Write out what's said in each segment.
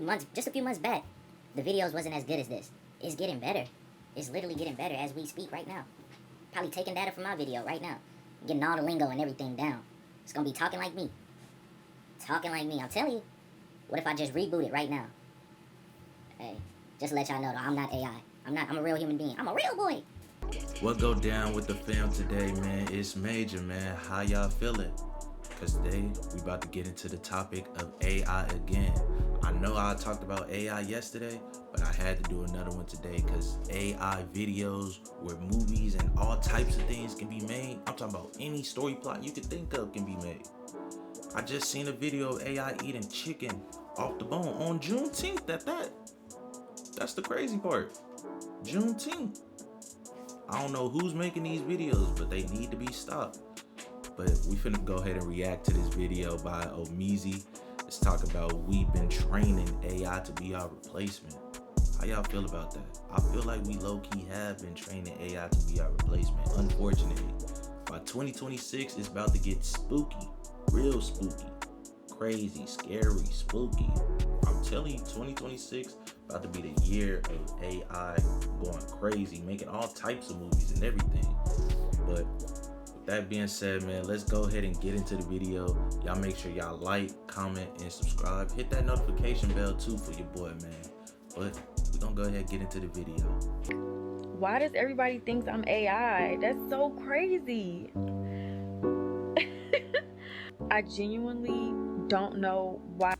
months, just a few months back, the videos wasn't as good as this. It's getting better. It's literally getting better as we speak right now. Probably taking data from my video right now. Getting all the lingo and everything down. It's gonna be talking like me. Talking like me. I'm telling you. What if I just reboot it right now? Hey, just to let y'all know though, I'm not AI. I'm a real human being. I'm a real boy. What go down with the fam today, man? It's Major, man. How y'all feeling? Because today we about to get into the topic of AI again. I know I talked about AI yesterday, but I had to do another one today because AI videos where movies and all types of things can be made. I'm talking about any story plot you could think of can be made. I just seen a video of AI eating chicken off the bone on Juneteenth at that. That's the crazy part. Juneteenth. I don't know who's making these videos, but they need to be stopped. But we finna go ahead and react to this video by Omeezy. It's talking about we've been training AI to be our replacement. How y'all feel about that? I feel like we low-key have been training AI to be our replacement, unfortunately. By 2026, it's about to get spooky, real spooky, crazy, scary, spooky. I'm telling you, 2026 about to be the year of AI going crazy, making all types of movies and everything. But with that being said, man, let's go ahead and get into the video. Y'all make sure y'all like, comment, and subscribe. Hit that notification bell too for your boy, man. But we're gonna go ahead and get into the video. Why does everybody think I'm AI? That's so crazy. I genuinely don't know why.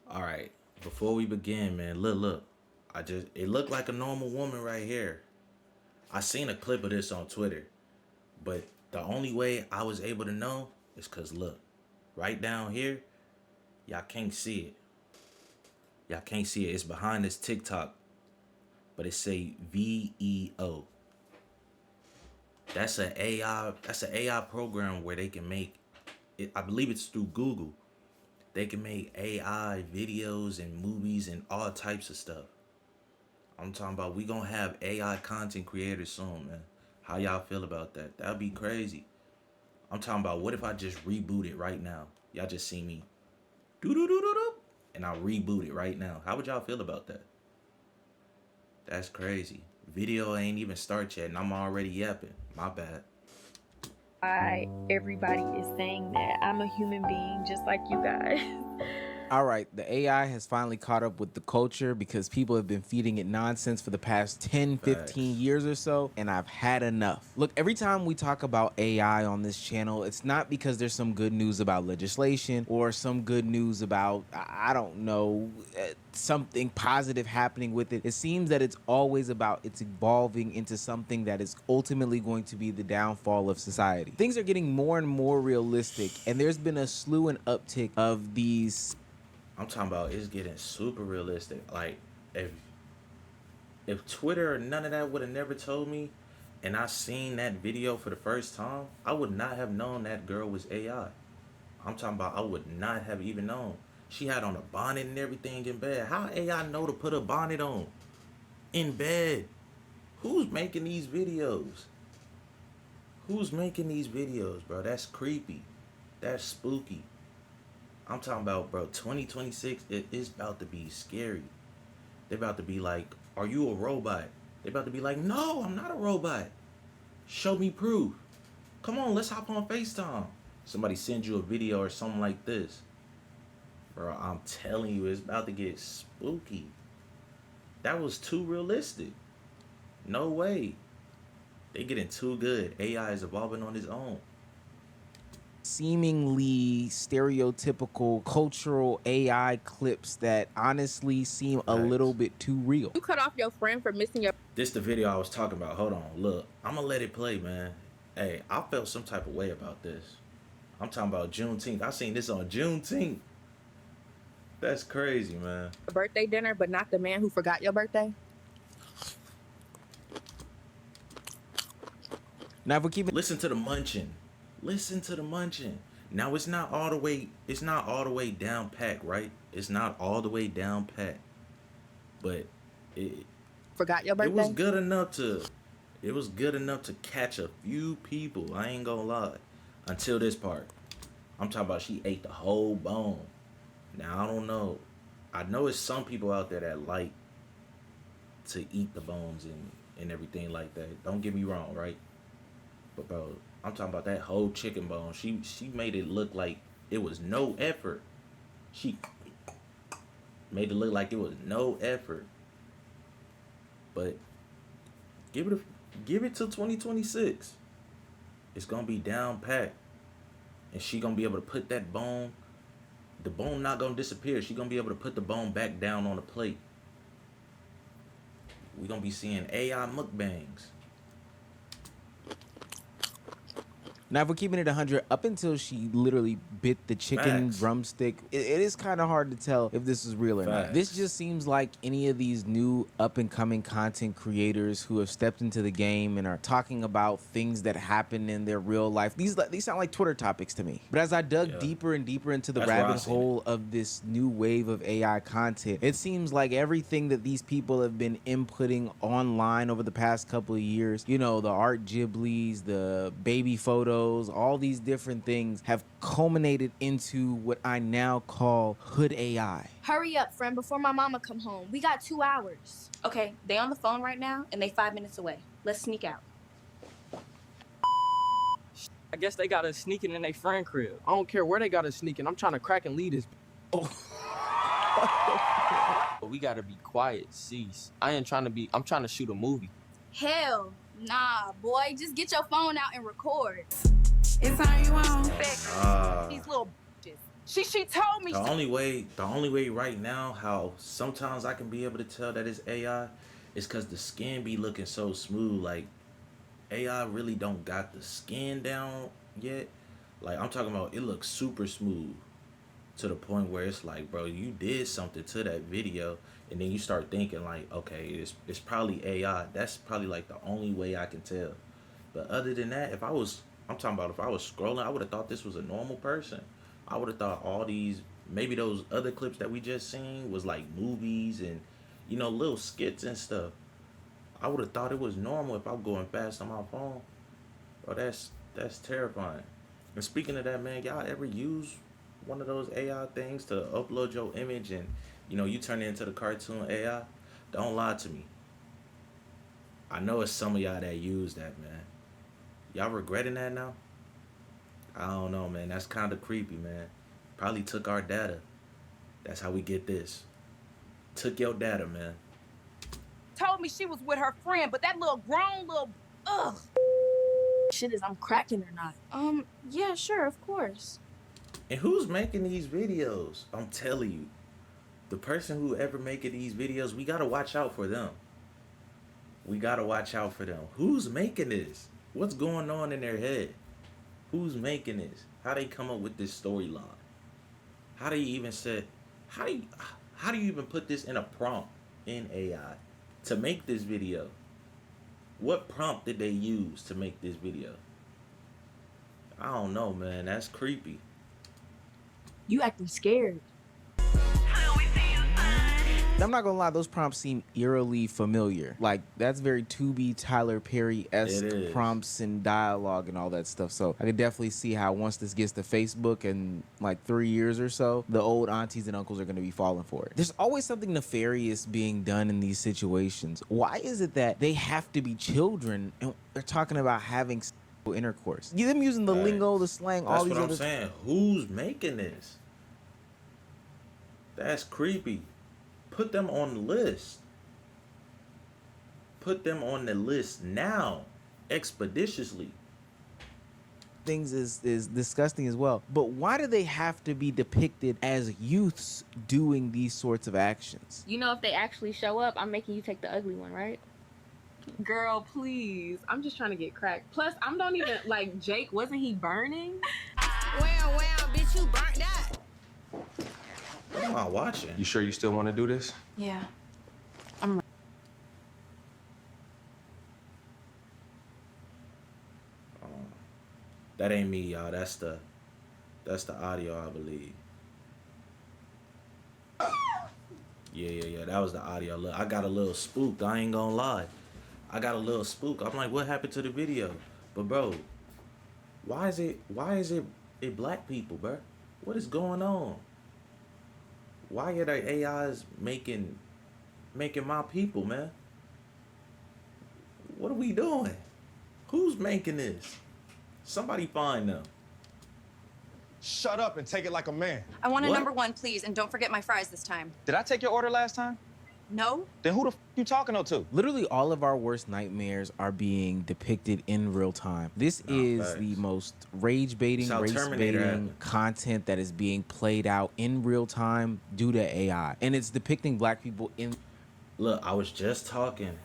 All right, before we begin, man, look. It looked like a normal woman right here. I seen a clip of this on Twitter, but the only way I was able to know is cause look, right down here, y'all can't see it. Y'all can't see it. It's behind this TikTok, but it say VEO. That's an AI program where they can make it. I believe it's through Google. They can make AI videos and movies and all types of stuff. I'm talking about we gonna have AI content creators soon, man. How y'all feel about that? That'd be crazy. I'm talking about what if I just reboot it right now? Y'all just see me do and I reboot it right now. How would y'all feel about that? That's crazy. Video ain't even start yet and I'm already yapping. My bad. Why everybody is saying that. I'm a human being just like you guys. All right, the AI has finally caught up with the culture because people have been feeding it nonsense for the past 10, 15 years or so, and I've had enough. Look, every time we talk about AI on this channel, it's not because there's some good news about legislation or some good news about, I don't know, something positive happening with it. It seems that it's always about it's evolving into something that is ultimately going to be the downfall of society. Things are getting more and more realistic, and there's been a slew and uptick of these. I'm talking about it's getting super realistic. Like if Twitter or none of that would have never told me and I seen that video for the first time, I would not have known that girl was AI. I'm talking about I would not have even known. She had on a bonnet and everything in bed. How AI know to put a bonnet on in bed? Who's making these videos? Who's making these videos, bro? That's creepy. That's spooky. I'm talking about, bro, 2026, it is about to be scary. They're about to be like, are you a robot? They're about to be like, no, I'm not a robot. Show me proof. Come on, let's hop on FaceTime. Somebody send you a video or something like this. Bro, I'm telling you, it's about to get spooky. That was too realistic. No way. They getting too good. AI is evolving on its own. Seemingly stereotypical cultural AI clips that honestly seem a little bit too real. You cut off your friend for missing your... This the video I was talking about. Hold on, look. I'm gonna let it play, man. Hey, I felt some type of way about this. I'm talking about Juneteenth. I seen this on Juneteenth. That's crazy, man. birthday dinner, but not the man who forgot your birthday? Now, if we keep it, Listen to the munching. Listen to the munching. Now it's not all the way down packed, right? It's not all the way down packed. But Forgot your birthday? it was good enough to catch a few people. I ain't gonna lie. Until this part. I'm talking about she ate the whole bone. Now I don't know. I know it's some people out there that like to eat the bones and everything like that. Don't get me wrong, right? But bro, I'm talking about that whole chicken bone. She made it look like it was no effort. She made it look like it was no effort. But give it till 2026. It's gonna be down pat. And she gonna be able to put that bone, the bone not gonna disappear. She gonna be able to put the bone back down on the plate. We gonna be seeing AI mukbangs. Now, if we're keeping it 100, up until she literally bit the chicken Facts. drumstick, it is kind of hard to tell if this is real or not. Facts. This just seems like any of these new up-and-coming content creators who have stepped into the game and are talking about things that happen in their real life. These sound like Twitter topics to me. But as I dug deeper and deeper into the That's where I rabbit seen hole of this new wave of AI content, it seems like everything that these people have been inputting online over the past couple of years, you know, the art Ghibli's, the baby photos, all these different things have culminated into what I now call hood AI. Hurry up, friend, before my mama come home. We got 2 hours. Okay, they on the phone right now, and they 5 minutes away. Let's sneak out. I guess they got us sneaking in their friend crib. I don't care where they got us sneaking. I'm trying to crack and lead this. Oh. But we gotta be quiet, cease. I'm trying to shoot a movie. Hell, nah, boy. Just get your phone out and record. It's how you want. These little bitches. She told me. The only way right now how sometimes I can be able to tell that it's AI is because the skin be looking so smooth. Like AI really don't got the skin down yet. Like I'm talking about, it looks super smooth to the point where it's like, bro, you did something to that video, and then you start thinking like, okay, it's probably AI. That's probably like the only way I can tell. But other than that, if I was scrolling, I would have thought this was a normal person. I would have thought all these, maybe those other clips that we just seen was like movies and, you know, little skits and stuff. I would have thought it was normal if I'm going fast on my phone. Bro, that's terrifying. And speaking of that, man, y'all ever use one of those AI things to upload your image and, you know, you turn it into the cartoon AI? Don't lie to me. I know it's some of y'all that use that, man. Y'all regretting that now? I don't know, man. That's kind of creepy, man. Probably took our data. That's how we get this. Took your data, man. Told me she was with her friend, but that little grown little ugh. Shit is I'm cracking or not. Yeah, sure, of course. And who's making these videos? I'm telling you. The person who ever making these videos, we got to watch out for them. We got to watch out for them. Who's making this? What's going on in their head? Who's making this? How they come up with this storyline? How do you even how do you even put this in a prompt in AI to make this video? What prompt did they use to make this video? I don't know, man. That's creepy. You acting scared. I'm not gonna lie, those prompts seem eerily familiar. Like, that's very Tubi, Tyler Perry-esque It is. prompts and dialogue and all that stuff. So I could definitely see how once this gets to Facebook in like 3 years or so, the old aunties and uncles are gonna be falling for it. There's always something nefarious being done in these situations. Why is it that they have to be children and they're talking about having sexual intercourse? Them using the Right. lingo, the slang, That's all these what I'm other... saying. Who's making this? That's creepy. Put them on the list. Put them on the list now, expeditiously. things is disgusting as well. But why do they have to be depicted as youths doing these sorts of actions? You know, if they actually show up, I'm making you take the ugly one, right? Girl, please. I'm just trying to get cracked. Plus, I don't even like Jake. Wasn't he burning? Well, bitch, you burnt that. What am I watching? You sure you still want to do this? Yeah. That ain't me, y'all. That's the audio, I believe. Yeah. That was the audio. Look, I got a little spooked. I ain't gonna lie. I got a little spooked. I'm like, what happened to the video? But bro, why is it black people, bro? What is going on? why are the AIs making my people, man? What are we doing? Who's making this? Somebody find them. Shut up and take it like a man. I want a What? number one, please, and don't forget my fries this time. Did I take your order last time? No? Then who the you talking to? Literally all of our worst nightmares are being depicted in real time. This is facts. the most rage baiting, It's how race Terminator baiting happened. content that is being played out in real time due to AI. And it's depicting black people in Look, I was just talking.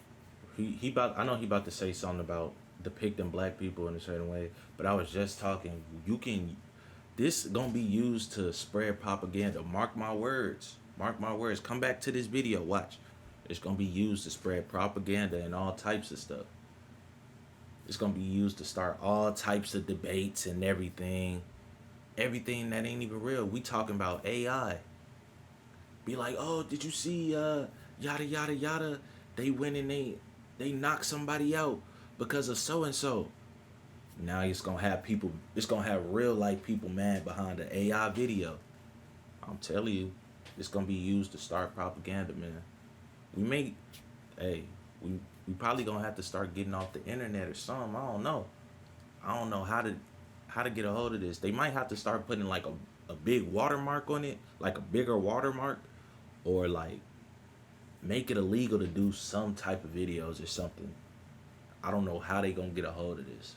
I know he about to say something about depicting black people in a certain way, but I was just talking. This gonna be used to spread propaganda. Mark my words. Mark my words. Come back to this video. Watch. It's gonna be used to spread propaganda and all types of stuff. It's gonna be used to start all types of debates and everything. Everything that ain't even real. We talking about AI. Be like, oh, did you see yada yada yada? They went and they knocked somebody out because of so and so. Now it's gonna have real life people mad behind the AI video. I'm telling you, it's gonna be used to start propaganda, man. We probably gonna have to start getting off the internet or something. I don't know how to get a hold of this. They might have to start putting like a big watermark on it, like a bigger watermark, or like make it illegal to do some type of videos or something. I don't know how they gonna get a hold of this.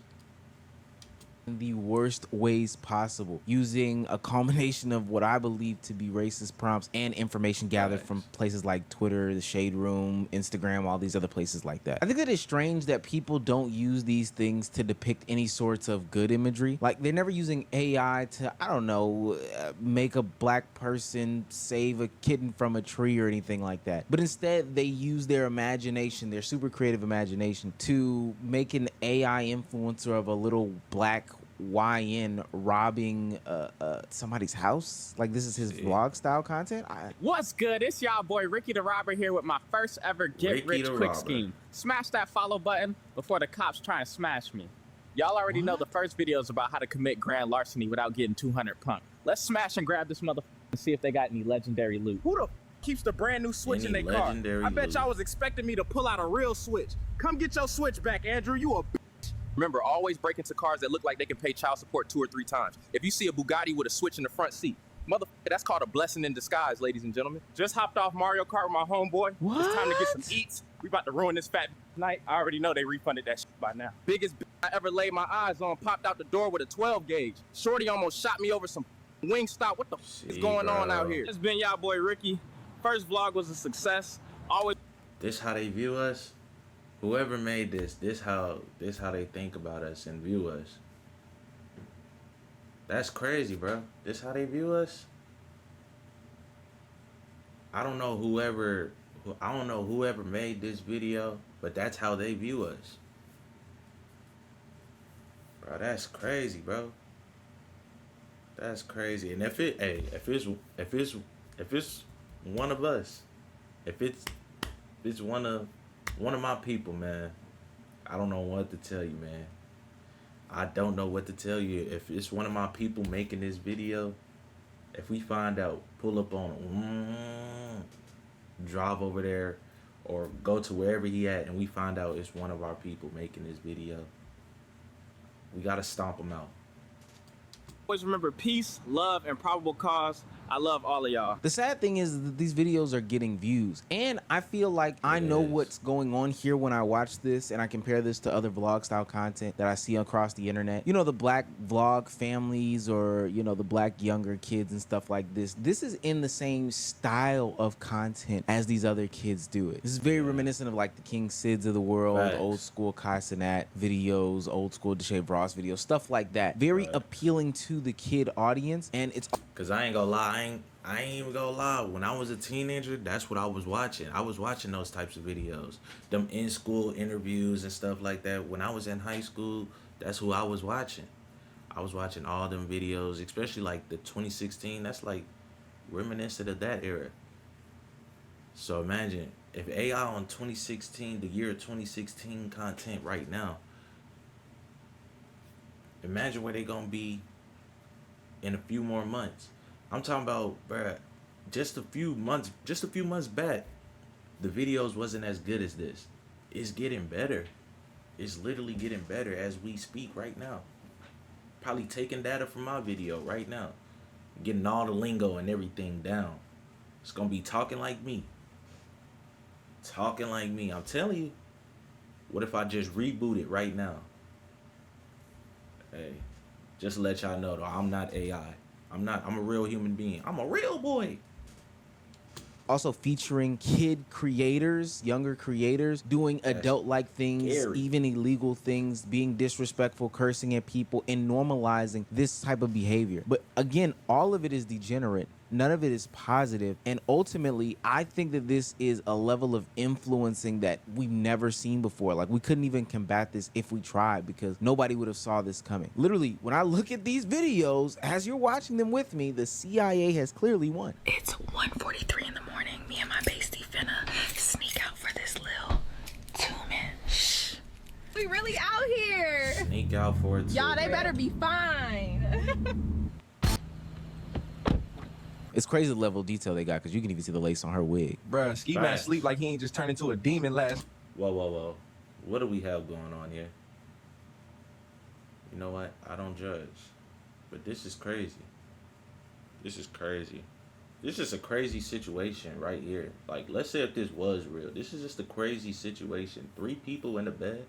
the worst ways possible, using a combination of what I believe to be racist prompts and information gathered Right. from places like Twitter, the Shade Room, Instagram, all these other places like that. I think that it's strange that people don't use these things to depict any sorts of good imagery. Like, they're never using AI to, I don't know, make a black person save a kitten from a tree or anything like that. But instead, they use their imagination, their super creative imagination, to make an AI influencer of a little black YN robbing somebody's house. Like, this is his vlog style content. What's good? It's y'all boy Ricky the Robber here with my first ever Ricky get rich the quick Robber. scheme. Smash that follow button before the cops try and smash me. Y'all already know the first video is about how to commit grand larceny without getting 200 punked. Let's smash and grab this motherfucker and see if they got any legendary loot. Who the keeps the brand new switch Any in their car? legendary I bet loot. y'all was expecting me to pull out a real switch. Come get your switch back, Andrew. You a Remember, always break into cars that look like they can pay child support 2 or 3 times. If you see a Bugatti with a switch in the front seat, motherfucker, that's called a blessing in disguise, ladies and gentlemen. Just hopped off Mario Kart with my homeboy. It's time to get some eats. We about to ruin this fat night. I already know they refunded that shit by now. Biggest I ever laid my eyes on popped out the door with a 12 gauge. Shorty almost shot me over some Wingstop. What the is going on out here? It's been y'all boy Ricky. First vlog was a success. Always. This how they view us. Whoever made this how they think about us and view us. That's crazy, bro. This how they view us. I don't know whoever made this video, but that's how they view us. Bro, that's crazy, bro. That's crazy. And if it's one of us, if it's one of my people, man, I don't know what to tell you, man. I don't know what to tell you. If it's one of my people making this video, if we find out, pull up on him, drive over there, or go to wherever he at, and we find out it's one of our people making this video, we gotta stomp him out. Always remember peace, love, and probable cause. I love all of y'all. The sad thing is that these videos are getting views, and I feel like I know is. what's going on here when I watch this and I compare this to other vlog style content that I see across the internet. You know, the black vlog families, or, you know, the black younger kids and stuff like this. This is in the same style of content as these other kids do it. This is very reminiscent of like the King Sids of the world, Facts. old school Kai Cenat videos, old school Deshae Ross videos, stuff like that. Very appealing to the kid audience, and it's Cause I ain't gonna lie, I ain't even gonna lie. When I was a teenager, that's what I was watching. I was watching those types of videos, them in school interviews and stuff like that. When I was in high school, that's who I was watching. I was watching all them videos, especially like the 2016. That's like reminiscent of that era. So imagine if AI on 2016, the year of 2016 content right now. Imagine where they gonna be in a few more months. I'm talking about, bruh, just a few months back, the videos wasn't as good as this. It's getting better. It's literally getting better as we speak right now. Probably taking data from my video right now. Getting all the lingo and everything down. It's gonna be talking like me. Talking like me. I'm telling you. What if I just reboot it right now? Hey, just to let y'all know though, I'm not AI. I'm a real human being. I'm a real boy. Also featuring kid creators, younger creators, doing adult-like things, scary. even illegal things, being disrespectful, cursing at people, and normalizing this type of behavior. But again, all of it is degenerate. None of it is positive. And ultimately, I think that this is a level of influencing that we've never seen before. Like, we couldn't even combat this if we tried, because nobody would have saw this coming. Literally, when I look at these videos, as you're watching them with me, the CIA has clearly won. It's 1:43 in the morning. Me and my bestie finna sneak out for this little 2-minute. Shh. We really out here. Sneak out for it. Y'all, they better be fine. It's crazy the level of detail they got, because you can even see the lace on her wig. Bruh, Ski Man Facts. sleep like he ain't just turned into a demon last. Whoa. What do we have going on here? You know what? I don't judge. But this is crazy. This is crazy. This is a crazy situation right here. Like, let's say if this was real. This is just a crazy situation. 3 people in a bed.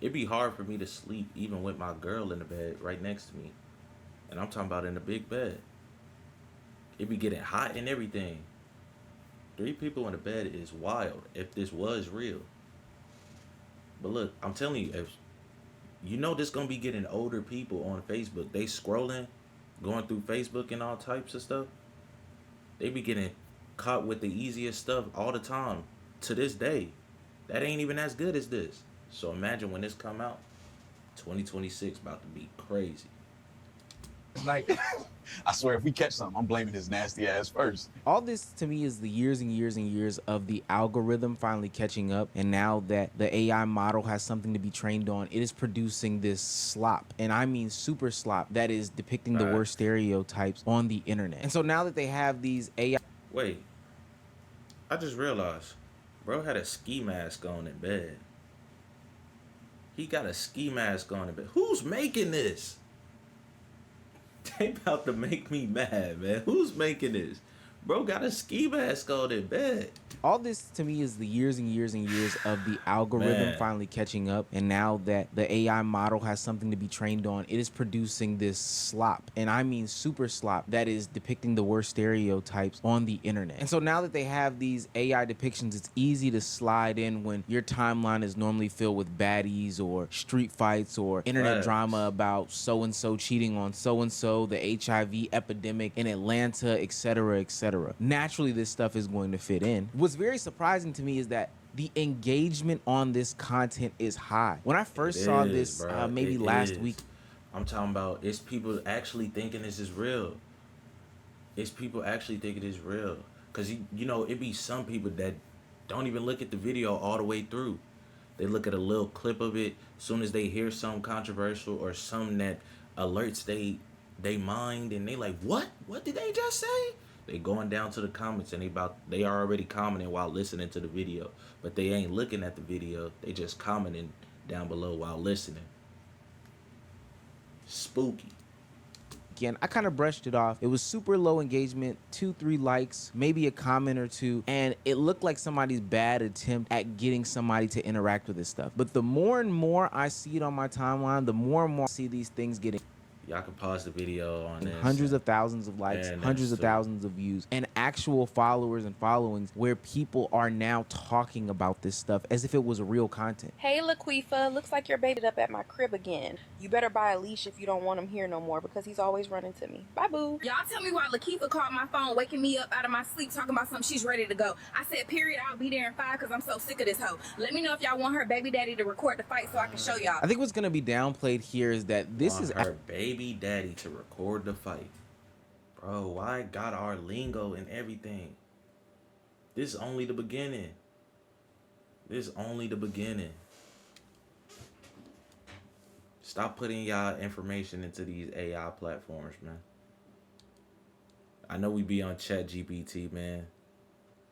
It'd be hard for me to sleep even with my girl in the bed right next to me. And I'm talking about in a big bed. It'd be getting hot and everything. 3 people in a bed is wild if this was real. But look, I'm telling you, if you know this gonna be getting older people on Facebook. They scrolling, going through Facebook and all types of stuff. They be getting caught with the easiest stuff all the time to this day. That ain't even as good as this. So imagine when this come out, 2026 about to be crazy. Like, I swear, if we catch something, I'm blaming his nasty ass first. All this to me is the years and years and years of the algorithm finally catching up. And now that the AI model has something to be trained on, it is producing this slop. And I mean super slop that is depicting the worst stereotypes on the internet. And so now that they have these AI... Wait, I just realized, bro had a ski mask on in bed. He got a ski mask on in bed. Who's making this? They about to make me mad, man. Who's making this? Bro got a ski mask on in bed. All this to me is the years and years and years of the algorithm finally catching up. And now that the AI model has something to be trained on, it is producing this slop. And I mean super slop that is depicting the worst stereotypes on the internet. And so now that they have these AI depictions, it's easy to slide in when your timeline is normally filled with baddies or street fights or internet drama about so-and-so cheating on so-and-so, the HIV epidemic in Atlanta, etc., etc. Naturally, this stuff is going to fit in. What's very surprising to me is that the engagement on this content is high. When I first saw this, maybe last week, I'm talking about it's people actually thinking this is real. It's people actually thinking it's real. Because, you know, it be some people that don't even look at the video all the way through. They look at a little clip of it. As soon as they hear something controversial or something that alerts they mind, and they like, what? What did they just say? They going down to the comments and they are already commenting while listening to the video, but they ain't looking at the video. They just commenting down below while listening. Spooky. Again, I kind of brushed it off. It was super low engagement, 2-3 likes, maybe a comment or two, and it looked like somebody's bad attempt at getting somebody to interact with this stuff. But the more and more I see it on my timeline, the more and more I see these things getting... Y'all can pause the video on this. Hundreds of thousands of likes, hundreds of thousands of views, and actual followers and followings where people are now talking about this stuff as if it was real content. Hey, Laquifa, looks like you're baited up at my crib again. You better buy a leash if you don't want him here no more, because he's always running to me. Bye, boo. Y'all tell me why Lakeitha called my phone, waking me up out of my sleep, talking about something she's ready to go. I said, period, I'll be there in 5 because I'm so sick of this hoe. Let me know if y'all want her baby daddy to record the fight so I can show y'all. I think what's going to be downplayed here is that this is... her baby daddy to record the fight. Bro, why got our lingo and everything? This is only the beginning. This is only the beginning. Stop putting y'all information into these AI platforms, man. I know we be on ChatGPT, man.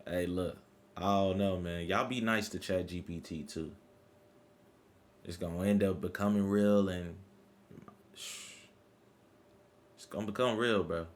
Hey, look, I don't know, man. Y'all be nice to ChatGPT too. It's gonna end up becoming real, and it's gonna become real, bro.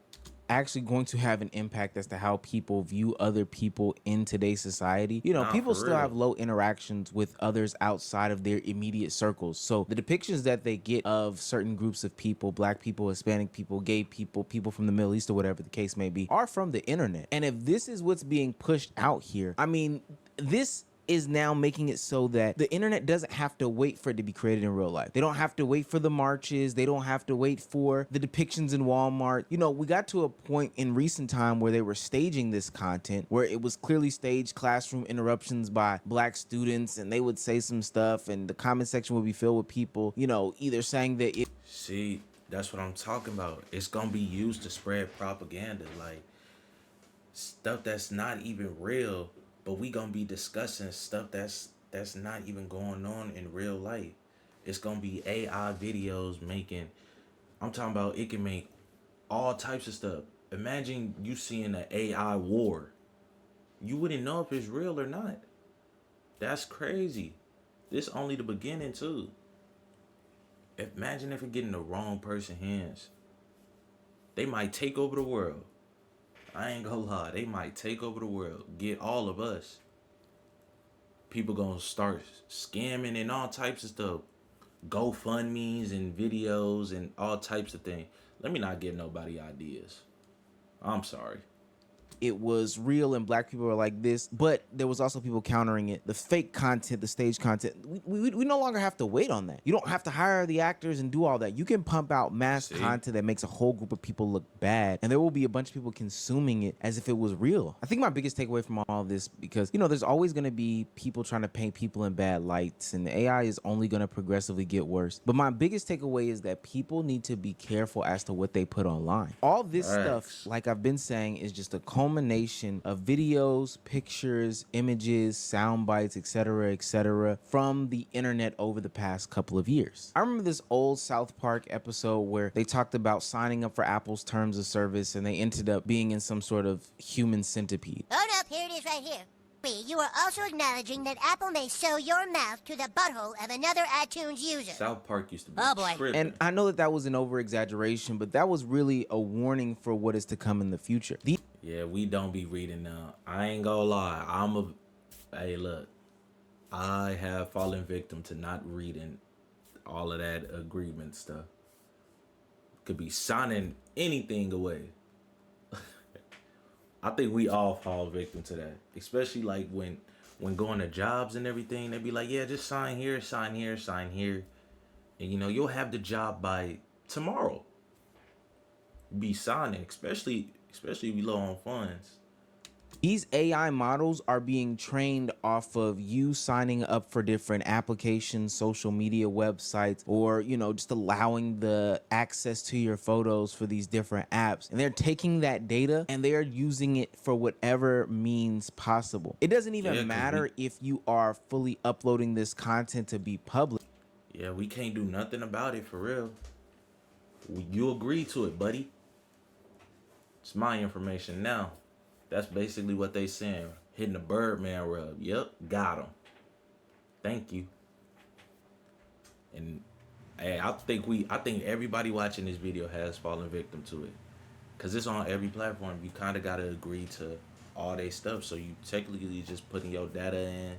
Actually going to have an impact as to how people view other people in today's society. You know, Nah, people for still real. have low interactions with others outside of their immediate circles. So the depictions that they get of certain groups of people, black people, Hispanic people, gay people, people from the Middle East, or whatever the case may be, are from the internet. And if this is what's being pushed out here, I mean, this is now making it so that the internet doesn't have to wait for it to be created in real life. They don't have to wait for the marches. They don't have to wait for the depictions in Walmart. You know, we got to a point in recent time where they were staging this content, where it was clearly staged classroom interruptions by black students, and they would say some stuff, and the comment section would be filled with people, you know, either saying that it... See, that's what I'm talking about. It's gonna be used to spread propaganda, like stuff that's not even real. But we gonna be discussing stuff that's not even going on in real life. It's gonna be AI videos making. I'm talking about it can make all types of stuff. Imagine you seeing an AI war. You wouldn't know if it's real or not. That's crazy. This only the beginning too. Imagine if it get in the wrong person's hands. They might take over the world. I ain't gonna lie, they might take over the world, get all of us. People gonna start scamming and all types of stuff. GoFundMes and videos and all types of things. Let me not give nobody ideas. I'm sorry. It was real and black people were like this, but there was also people countering it. The fake content, the stage content, we no longer have to wait on that. You don't have to hire the actors and do all that. You can pump out mass content that makes a whole group of people look bad, and there will be a bunch of people consuming it as if it was real. I think my biggest takeaway from all of this, because, you know, there's always going to be people trying to paint people in bad lights, and the AI is only going to progressively get worse. But my biggest takeaway is that people need to be careful as to what they put online. All this stuff, like I've been saying, is just a culmination of videos, pictures, images, sound bites, etc., from the internet over the past couple of years. I remember this old South Park episode where they talked about signing up for Apple's terms of service, and they ended up being in some sort of human centipede. Hold up, here it is right here. You are also acknowledging that Apple may sew your mouth to the butthole of another iTunes user. South Park used to be tripping. And I know that that was an over-exaggeration, but that was really a warning for what is to come in the future. Yeah, we don't be reading now. I ain't gonna lie. Hey, look. I have fallen victim to not reading all of that agreement stuff. Could be signing anything away. I think we all fall victim to that. Especially like when going to jobs and everything, they be like, yeah, just sign here, sign here, sign here. And you know, you'll have the job by tomorrow. Be signing, especially if you low on funds. These AI models are being trained off of you signing up for different applications, social media websites, or, you know, just allowing the access to your photos for these different apps. And they're taking that data and they're using it for whatever means possible. It doesn't even matter if you are fully uploading this content to be public. Yeah, we can't do nothing about it for real. You agree to it, buddy. It's my information now. That's basically what they saying. Hitting the Birdman rub. Yep, got him. Thank you. And hey, I think everybody watching this video has fallen victim to it. Cause it's on every platform. You kind of gotta agree to all their stuff. So you technically just putting your data in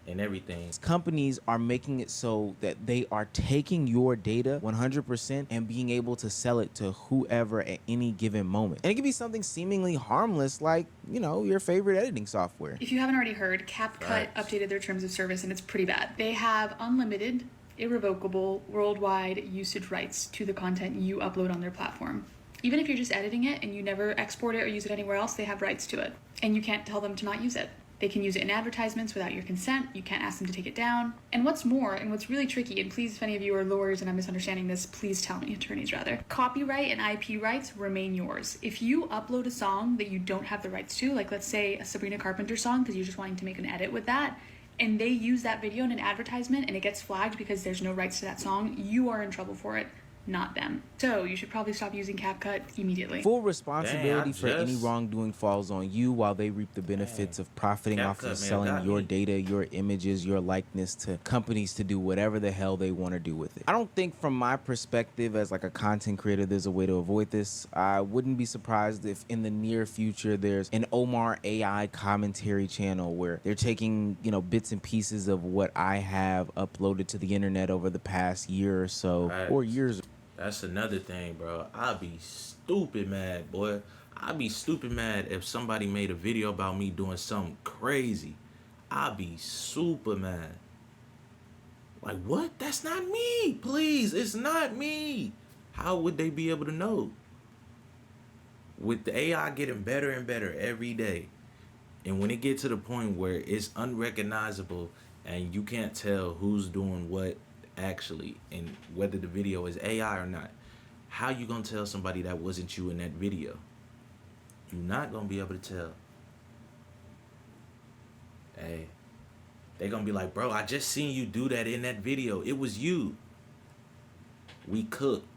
and everything. Companies are making it so that they are taking your data 100% and being able to sell it to whoever at any given moment. And it could be something seemingly harmless, like, you know, your favorite editing software. If you haven't already heard, CapCut updated their terms of service and it's pretty bad. They have unlimited, irrevocable, worldwide usage rights to the content you upload on their platform. Even if you're just editing it and you never export it or use it anywhere else, they have rights to it. And you can't tell them to not use it. They can use it in advertisements without your consent. You can't ask them to take it down. And what's more, and what's really tricky, and please, if any of you are lawyers and I'm misunderstanding this, please tell me, attorneys rather. Copyright and IP rights remain yours. If you upload a song that you don't have the rights to, like let's say a Sabrina Carpenter song, because you're just wanting to make an edit with that, and they use that video in an advertisement and it gets flagged because there's no rights to that song, you are in trouble for it. not them. So you should probably stop using CapCut immediately. Full responsibility for any just- wrongdoing falls on you, while they reap the benefits of profiting off CapCut, man, of selling got your me. data, your images, your likeness to companies to do whatever the hell they want to do with it. I don't think from my perspective as like a content creator there's a way to avoid this. I wouldn't be surprised if in the near future there's an Omar AI commentary channel where they're taking, you know, bits and pieces of what I have uploaded to the internet over the past year or so, or years. That's another thing, bro. I'd be stupid mad, boy. I'd be stupid mad if somebody made a video about me doing something crazy. I'd be super mad. Like, what? That's not me. Please, it's not me. How would they be able to know? With the AI getting better and better every day, and when it gets to the point where it's unrecognizable and you can't tell who's doing what actually and whether the video is AI or not, how you gonna tell somebody that wasn't you in that video? You're not gonna be able to tell. Hey, they gonna be like, bro, I just seen you do that in that video. It was you. We cooked.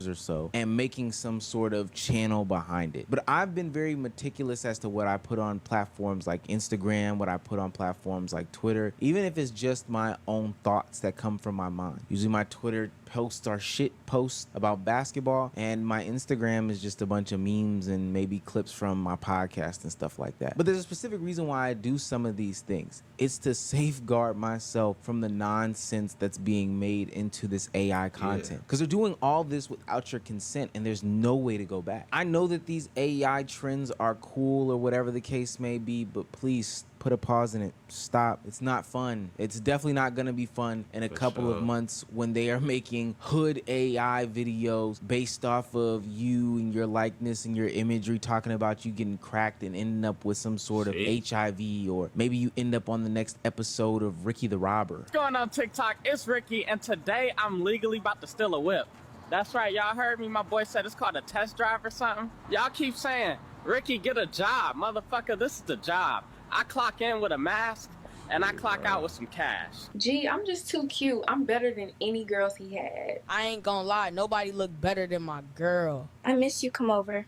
Or so, and making some sort of channel behind it. But I've been very meticulous as to what I put on platforms like Instagram, what I put on platforms like Twitter, even if it's just my own thoughts that come from my mind. Usually my Twitter posts are shit posts about basketball, and my Instagram is just a bunch of memes and maybe clips from my podcast and stuff like that. But there's a specific reason why I do some of these things. It's to safeguard myself from the nonsense that's being made into this AI content. Because they're doing all this without your consent, and there's no way to go back. I know that these AI trends are cool or whatever the case may be, but please put a pause in it. Stop. It's not fun. It's definitely not going to be fun in a couple of months when they are making hood AI videos based off of you and your likeness and your imagery, talking about you getting cracked and ending up with some sort of HIV, or maybe you end up on the next episode of Ricky the Robber. What's going on TikTok? It's Ricky, and today I'm legally about to steal a whip. That's right, y'all heard me. My boy said it's called a test drive or something. Y'all keep saying, Ricky, get a job. Motherfucker, this is the job. I clock in with a mask, and I clock out with some cash. Gee, I'm just too cute. I'm better than any girls he had. I ain't gonna lie, nobody looked better than my girl. I miss you. Come over.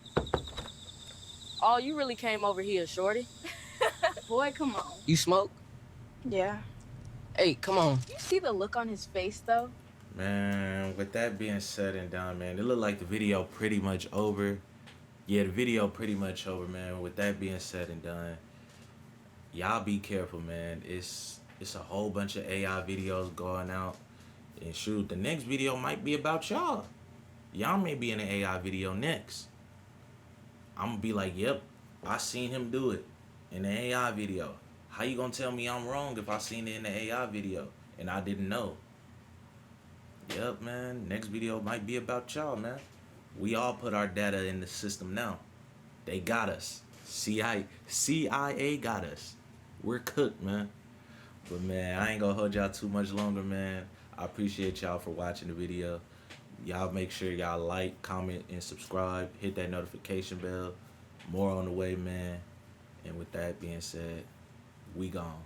Oh, you really came over here, shorty? Boy, come on. You smoke? Yeah. Hey, come on. You see the look on his face, though? Man, with that being said and done, man, it looked like the video pretty much over. Yeah, the video pretty much over, man. With that being said and done, y'all be careful, man. It's a whole bunch of AI videos going out. And shoot, the next video might be about y'all. Y'all may be in an AI video next. I'm gonna be like, yep, I seen him do it in the AI video. How you gonna tell me I'm wrong if I seen it in the AI video and I didn't know? Yep, man, next video might be about y'all, man. We all put our data in the system now. They got us. CIA got us. We're cooked, man. But man, I ain't gonna hold y'all too much longer, man. I appreciate y'all for watching the video. Y'all make sure y'all like, comment, and subscribe. Hit that notification bell. More on the way, man. And with that being said, we gone.